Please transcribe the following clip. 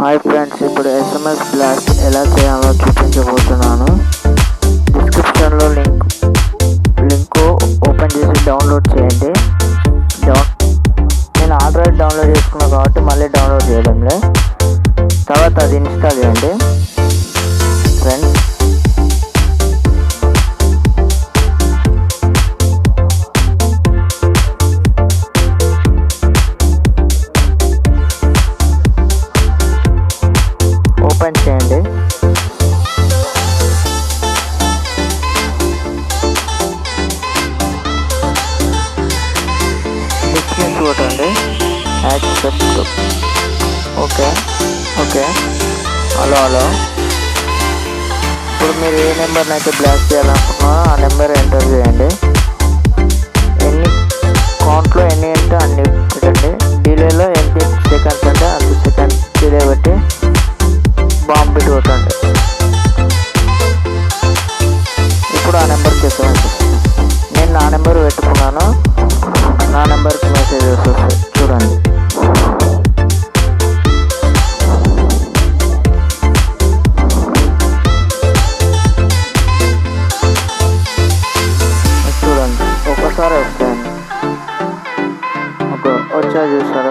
Hi friends, ఇప్పుడు SMS blast ఎలా చేయాలో చూపించబోతున్నాను. డిస్క్రిప్షన్లో లింక్ ఓపెన్ చేసి డౌన్లోడ్ చేయండి. నేను ఆల్రెడీ డౌన్లోడ్ చేసుకున్నాను కాబట్టి మళ్ళీ డౌన్లోడ్ చేయడంలే. తర్వాత అది ఇన్స్టాల్ చేయండి ఫ్రెండ్స్. ఓపెన్ చేయండి. డిస్టెన్స్ కొట్టండి. యాక్సెప్ట్. ఓకే. హలో. ఇప్పుడు మీరు ఏ నెంబర్ని అయితే బ్లాక్ చేయాలనుకుంటున్నారో ఆ నెంబర్ ఎంటర్ చేయండి. ఎన్ని కౌంట్లో ఎన్ని అంటే అన్ని పెట్టండి. డిలేలో ఎన్ని సెకండ్స్ అంటే అంత సెకండ్స్ డిలే పెట్టి బాంబు పెట్టి కొట్టండి. ఇప్పుడు ఆ నెంబర్కి ఎస్ఎంఎస్. నేను నా నెంబర్ పెట్టుకున్నాను. నా నెంబర్కి మెసేజెస్ వస్తాయి చూడండి. చూడండి, ఒక్కసారి వస్తాయండి. వచ్చా చూస్తారా?